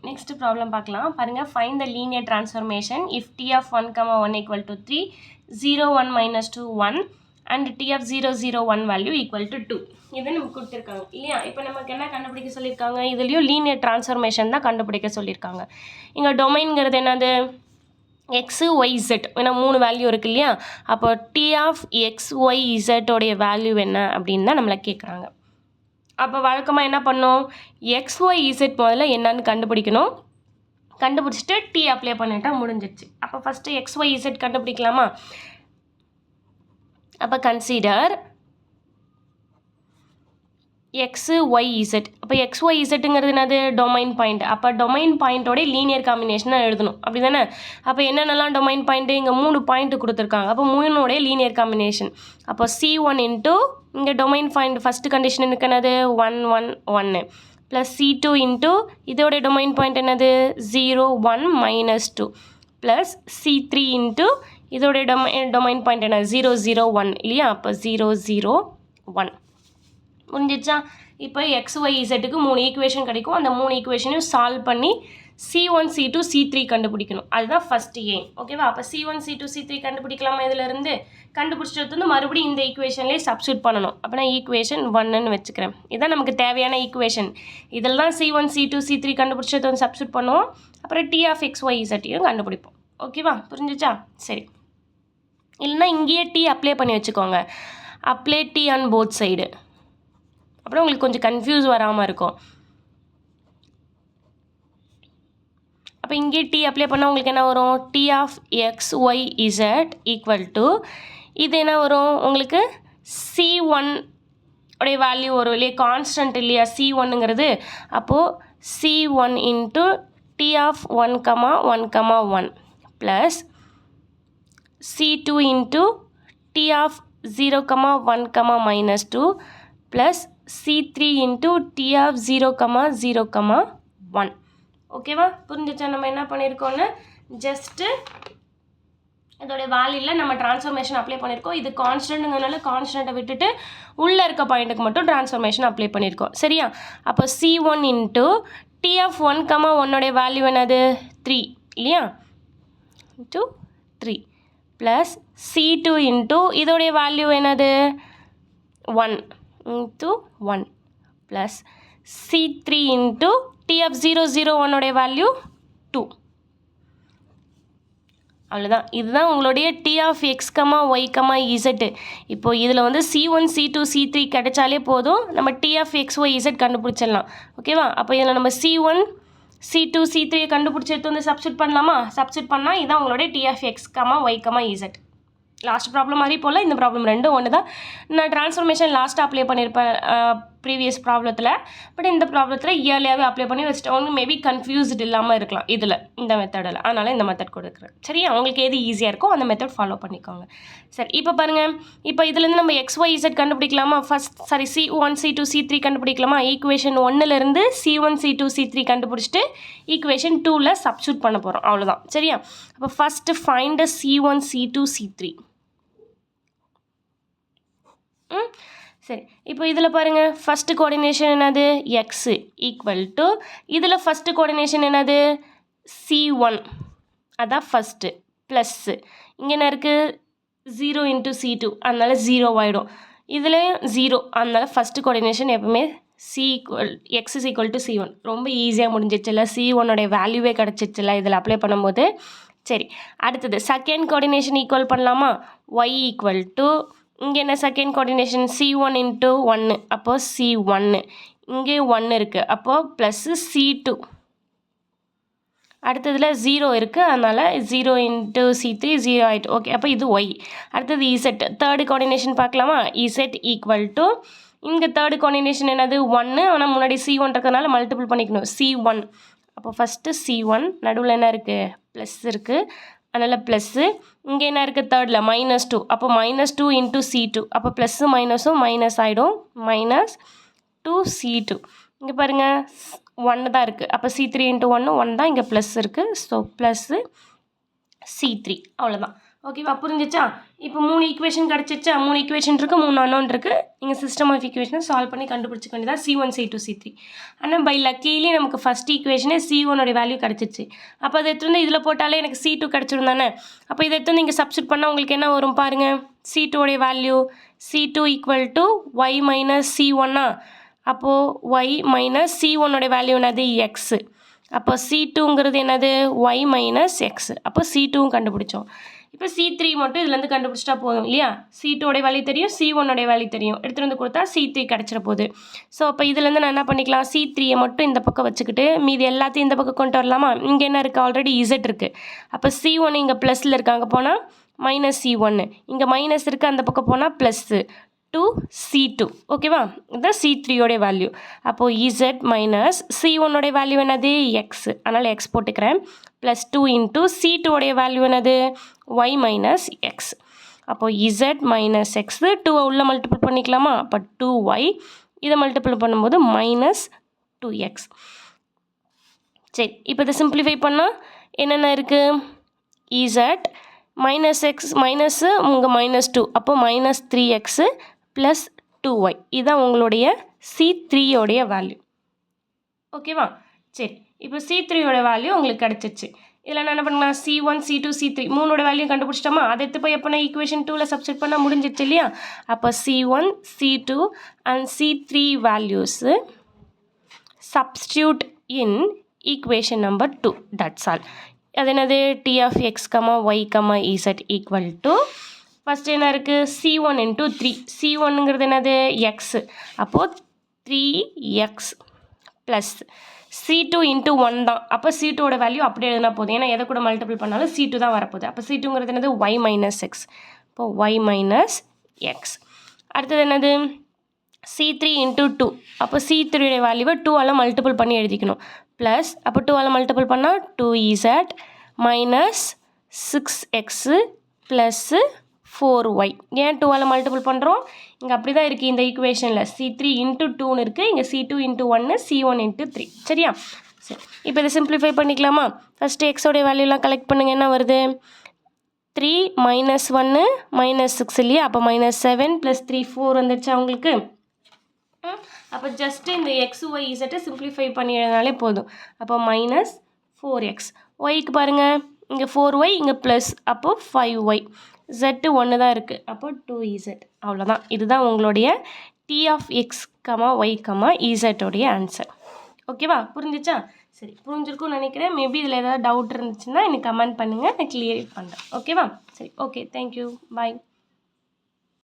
Next problem பார்க்கலாம் பாருங்கள். Find the linear transformation if T of 1, 1 equal to 3, 0, 1 minus 2 1 and T of 0, 0, 1 value equal to 2. இதை நமக்கு கொடுத்துருக்காங்க இல்லையா. இப்போ நமக்கு என்ன கண்டுபிடிக்க சொல்லியிருக்காங்க, இதுலேயும் லீனியர் ட்ரான்ஸ்ஃபர்மேஷன் தான் கண்டுபிடிக்க சொல்லியிருக்காங்க. இங்கே டொமைன்கிறது என்னது, எக்ஸு ஒய் இசட், ஏன்னா 3 வேல்யூ இருக்குது இல்லையா. அப்போ டி ஆஃப் எக்ஸ் ஒய் இசட்டோடைய வேல்யூ என்ன அப்படின்னு தான் நம்மளை கேட்குறாங்க. அப்போ வழக்கமாக என்ன பண்ணோம், எக்ஸ் ஒய் இசட் முதல்ல என்னன்னு கண்டுபிடிக்கணும். கண்டுபிடிச்சிட்டு டி அப்ளை பண்ணிட்டா முடிஞ்சிச்சு. அப்போ ஃபஸ்ட்டு எக்ஸ் ஒய் இசட் கண்டுபிடிக்கலாமா. அப்போ கன்சிடர் எக்ஸு ஒய் இசட். அப்போ எக்ஸ் ஒய் இசட்டுங்கிறது என்னது, டொமைன் பாயிண்ட். அப்போ டொமைன் பாயிண்ட்டோடைய லீனியர் காம்பினேஷனாக எழுதணும் அப்படி தானே. அப்போ என்னென்னலாம் டொமைன் பாயிண்ட்டு, இங்கே 3 பாயிண்ட் கொடுத்துருக்காங்க. அப்போ 3 லீனியர் காம்பினேஷன். அப்போ C1 இன்ட்டு இங்கே டொமைன் பாயிண்ட் ஃபஸ்ட்டு கண்டிஷன் எனக்கு என்னது 1 1 1 ப்ளஸ் C2 இன்ட்டு இதோடைய டொமைன் பாயிண்ட் என்னது 0 1 மைனஸ் 2 ப்ளஸ் C3 இன்ட்டு இதோடைய டொமைன் பாயிண்ட் என்ன 0 0 1 இல்லையா. அப்போ 0 0 1 முடிஞ்சிச்சா. இப்போ எக்ஸ் ஒய் இசட்டுக்கு 3 ஈக்குவேஷன் கிடைக்கும். அந்த 3 ஈக்குவேஷனையும் சால்வ் பண்ணி C1 C2 C3 கண்டுபிடிக்கணும். அதுதான் ஃபஸ்ட்டு எய்ம். ஓகேவா. அப்போ C1 C2 C3 கண்டுபிடிக்கலாமா. இதிலிருந்து கண்டுபிடிச்சிட்டு வந்து மறுபடியும் இந்த ஈக்குவேஷன்லேயே சப்ஸ்டியூட் பண்ணணும். அப்போ நான் ஈக்குவேஷன் 1ன்னு வச்சுக்கிறேன். இதுதான் நமக்கு தேவையான ஈக்குவேஷன். இதில் தான் C1 C2 C3 கண்டுபிடிச்சது வந்து சப்ஸ்டியூட் பண்ணுவோம். அப்புறம் டி ஆஃப் எக்ஸ் ஒய் இசட்டையும் கண்டுபிடிப்போம். ஓகேவா, புரிஞ்சிச்சா. சரி, இல்லைன்னா இங்கேயே டி அப்ளை பண்ணி வச்சுக்கோங்க. Apply T on both side. அப்புறம் உங்களுக்கு கொஞ்சம் கன்ஃபியூஸ் வராமல் இருக்கும். அப்போ இங்கே டி அப்ளை பண்ணால் உங்களுக்கு என்ன வரும், T of X Y z equal to இது என்ன வரும் உங்களுக்கு C1 உடைய வேல்யூ வரும் இல்லையா, கான்ஸ்டன்ட் இல்லையா C1ங்கிறது. அப்போது C1 into T of 1, 1, 1 plus C2 into T of 0, 1, minus 2 plus C3 into T of 0, 0, 1. ஓகேவா, புரிஞ்சிச்சா. நம்ம என்ன பண்ணியிருக்கோன்னு ஜஸ்ட்டு இதோடைய வேல்யூவில் நம்ம ட்ரான்ஸ்ஃபர்மேஷன் அப்ளை பண்ணியிருக்கோம். இது கான்ஸ்டன்ட்டுங்கிறனால கான்ஸ்டன்ட்டை விட்டுட்டு உள்ளே இருக்க பாயிண்ட்டுக்கு மட்டும் ட்ரான்ஸ்ஃபர்மேஷன் அப்ளை பண்ணியிருக்கோம். சரியா. அப்போ C1 into T of 1, 1 value என்னது 3 இல்லையா, இன்ட்டு 3 ப்ளஸ் C2 இன்ட்டு இதோடைய வேல்யூ என்னது 1 into 1 plus C3 into T of 0, 0, 1 value 2. அவ்வளோதான். இதுதான் உங்களுடைய T of X y z. இப்போது இதில் வந்து C1 C2 C3 கிடைச்சாலே போதும், நம்ம T of X Y z கண்டுபிடிச்சிடலாம். ஓகேவா. அப்போ இதில் நம்ம C1 C2 C3 கண்டுபிடிச்சி எடுத்து வந்து சப்ஸ்டியூட் பண்ணலாமா. சப்ஸ்டியூட் பண்ணால் இதுதான் உங்களுடைய T of X Y z. Last problem மாதிரி போல் இந்த ப்ராப்ளம் ரெண்டும் ஒன்று தான். நான் ட்ரான்ஸ்ஃபர்மேஷன் லாஸ்ட்டாக அப்ளை பண்ணியிருப்பேன் ப்ரீவியஸ் ப்ராப்ளத்தில். பட் இந்த ப்ராப்ளத்தில் இயர்லியாகவே அப்ளை பண்ணி வச்சுட்டு அவங்க மேபி கன்ஃபியூஸ்டு இல்லாமல் இருக்கலாம் இதில் இந்த மெத்தடில். அதனால் இந்த மெத்தட் கொடுக்குறேன். சரியா, அவங்களுக்கு எது ஈஸியாக இருக்கோ அந்த மெத்தட் ஃபாலோ பண்ணிக்கோங்க. சரி, இப்போ பாருங்கள். இப்போ இதுலேருந்து நம்ம எக்ஸ் ஒய் இசட் கண்டுபிடிக்கலாமா. C1 C2 C3 கண்டுபிடிக்கலாமா. ஈக்குவேஷன் 1லேருந்து C1 C2 C3 கண்டுபிடிச்சிட்டு ஈக்குவேஷன் 2ல் சப்ஸ்டியூட் பண்ண போகிறோம். அவ்வளோதான். சரியா. அப்போ first find C1 C2 C3. சரி, இப்போ இதில் பாருங்கள். ஃபஸ்ட்டு கோஆர்டினேஷன் என்னது எக்ஸு ஈக்குவல் டு இதில் ஃபஸ்ட்டு கோஆர்டினேஷன் என்னது C1, அதான் ஃபஸ்ட்டு ப்ளஸ்ஸு. இங்கே என்ன இருக்குது 0 இன்ட்டு C2, அதனால் 0 ஆகிடும். இதுலேயும் 0, அதனால் ஃபஸ்ட்டு கோஆர்டினேஷன் எப்பவுமே X is equal to C1. ரொம்ப ஈஸியாக முடிஞ்சிச்சுல்ல, C1 வேல்யூவே கிடச்சிச்சுல்ல இதில் அப்ளை பண்ணும்போது. சரி, அடுத்தது செகண்ட் கோஆர்டினேஷன் ஈக்குவல் பண்ணலாமா. ஒய் ஈக்குவல் டு இங்கே என்ன செகண்ட் கோஆர்டினேஷன் C1 இன்ட்டு 1, அப்போது C1 இங்கே 1 இருக்குது, அப்போது ப்ளஸ்ஸு C2. அடுத்ததில் 0 இருக்குது, அதனால் 0 இன்ட்டு C3 0 ஆகிட்டு. ஓகே, அப்போ இது ஒய். அடுத்தது இசட் தேர்டு கோஆர்டினேஷன் பார்க்கலாமா. இசட் ஈக்குவல் டு இங்கே தேர்டு கோஆர்டினேஷன் என்னது 1, ஆனால் முன்னாடி C1 இருக்கிறதுனால மல்டிபிள் பண்ணிக்கணும் C1. அப்போ ஃபஸ்ட்டு C1, நடுவில் என்ன இருக்குது ப்ளஸ் இருக்குது, அதனால் ப்ளஸ்ஸு. இங்கே என்ன இருக்குது தேர்டில் -2, அப்போ -2 இன்ட்டு C2, அப்போ ப்ளஸ்ஸு மைனஸும் மைனஸ் ஆகிடும், -2 C2. இங்கே பாருங்கள் 1 தான் இருக்குது, அப்போ C3 இன்ட்டு 1 தான், இங்கே ப்ளஸ் இருக்குது. So plus C3. அவ்வளோதான். ஓகேவா, புரிஞ்சிச்சா? இப்போ 3 ஈக்குவேஷன் கிடச்சிருச்சா? 3 ஈக்குவேஷன் இருக்குது, 3 அன்னோன் இருக்குது. நீங்கள் சிஸ்டம் ஆஃப் ஈக்குவேஷனை சால்வ் பண்ணி கண்டுபிடிச்சிக்க வேண்டியதான் C1 C2 C3. ஆனால் பை லக்கீலி நமக்கு ஃபஸ்ட் ஈக்குவேஷனே C1 வேல்யூ கிடச்சிருச்சு. அப்போ அதை எடுத்து வந்து இதில் போட்டாலே எனக்கு C2 கிடச்சிரும் தானே. அப்போ இதை எடுத்து வந்து இங்கே சப்ஸ்டிட் பண்ணால் உங்களுக்கு என்ன வரும் பாருங்கள். C2 value C2 equal to y minus C1. அப்போது y மைனஸ் C1 வேல்யூ என்னது எக்ஸு. அப்போ C2ங்கிறது என்னது y மைனஸ் எக்ஸ். அப்போ C2 கண்டுபிடிச்சோம். இப்போ C3 மட்டும் இதுலேருந்து கண்டுபிடிச்சிட்டா போதும் இல்லையா. C2 வேல்யூ தெரியும், C1 வேல்யூ தெரியும், எடுத்துகிட்டு வந்து கொடுத்தா C3 கிடச்சிட போகுது. ஸோ அப்போ இதுலேருந்து நான் என்ன பண்ணிக்கலாம், C3 மட்டும் இந்த பக்கம் வச்சுக்கிட்டு மீதி எல்லாத்தையும் இந்த பக்கம் கொண்டு வரலாமா. இங்கே என்ன இருக்குது, ஆல்ரெடி Z இருக்குது. அப்போ C1 இங்கே ப்ளஸில் இருக்குது, அங்கே போனால் மைனஸ் C1, இங்கே மைனஸ் இருக்குது, அந்த பக்கம் போனால் ப்ளஸ்ஸு to C2. ஓகேவா, இதுதான் C3 வேல்யூ. அப்போது Z மைனஸ் C1 வேல்யூ என்னது எக்ஸ், அதனால் எக்ஸ் போட்டுக்கிறேன். ப்ளஸ் 2 இன்ட்டு C2 வேல்யூ என்னது y மைனஸ் எக்ஸ். அப்போது Z மைனஸ் எக்ஸ் 2 உள்ள மல்டிபிள் பண்ணிக்கலாமா. அப்போ 2y இதை மல்டிபிள் பண்ணும்போது மைனஸ் 2x. சரி, இப்போ இதை சிம்பிளிஃபை பண்ணால் என்னென்ன இருக்குது, Z மைனஸ் எக்ஸ் மைனஸு உங்கள் -2, அப்போ மைனஸ் 3x ப்ளஸ் 2y. இதுதான் உங்களுடைய C3 வேல்யூ. ஓகேவா, சரி, இப்போ C3 வேல்யூ உங்களுக்கு கிடச்சிச்சு. இதில் நான் என்ன பண்ணலாம், C1 C2 C3 3 வேல்யூ கண்டுபிடிச்சிட்டோமா. அதை எடுத்து போய் எப்போனா ஈக்குவேஷன் 2ல் சப்ஸ்டிட் பண்ணால் முடிஞ்சிச்சு இல்லையா. அப்போ C1 C2 and C3 values substitute in equation number 2. That's all. அது என்னது T of x, y, z equal to first என்ன இருக்குது C1 இன்ட்டு 3. C1ங்கிறது என்னது எக்ஸு, அப்போது 3x ப்ளஸ் C2 இன்ட்டு 1 தான். அப்போ C2 வேல்யூ அப்படியே எழுதினா போதும், ஏன்னா எதை கூட மல்டிபிள் பண்ணாலும் C2 தான் வரப்போகுது. அப்போ C2ங்கிறது என்னது y மைனஸ் எக்ஸ், இப்போது y மைனஸ் எக்ஸ். அடுத்தது என்னது C3 இன்ட்டு 2. அப்போ C3 வேல்யூவை 2ஆல் மல்டிபிள் பண்ணி எழுதிக்கணும். ப்ளஸ் அப்போ 2ஆல் மல்டிபிள் பண்ணால் 2z minus 6x plus 4y. ஏன் 2ஆல் மல்டிபிள் பண்ணுறோம், இங்கே அப்படி தான் இருக்குது இந்த ஈக்குவேஷனில். C3 இன்ட்டு 2ன்னு இருக்குது, இங்கே C2 இன்ட்டு 1 C1 இன்ட்டு 3. சரியா, சரி, இப்போ இதை சிம்பிளிஃபை பண்ணிக்கலாமா. ஃபஸ்ட்டு எக்ஸோடைய வேல்யூலாம் கலெக்ட் பண்ணுங்கள். என்ன வருது, 3 மைனஸ் 1 மைனஸ் 6 இல்லையா. அப்போ -7 ப்ளஸ் 3 4 வந்துடுச்சா உங்களுக்கு. அப்போ ஜஸ்ட்டு இந்த எக்ஸ் ஒய் இசட்டை சிம்பிளிஃபை பண்ணி எழுதினாலே போதும். அப்போ மைனஸ் 4x. ஒய்க்கு பாருங்கள், இங்கே 4y இங்கே ப்ளஸ், அப்போது 5y. Z 1 தான் இருக்குது, அப்போ 2z. அவ்வளோதான், இதுதான் உங்களுடைய T of x, y, z answer. ஓகேவா, புரிஞ்சிச்சா? சரி, புரிஞ்சிருக்கும்னு நினைக்கிறேன். மேபி இதில் ஏதாவது டவுட் இருந்துச்சுன்னா எனக்கு கமெண்ட் பண்ணுங்கள், நான் கிளியர் பண்ணுறேன். ஓகேவா, சரி, ஓகே, தேங்க்யூ, பாய்.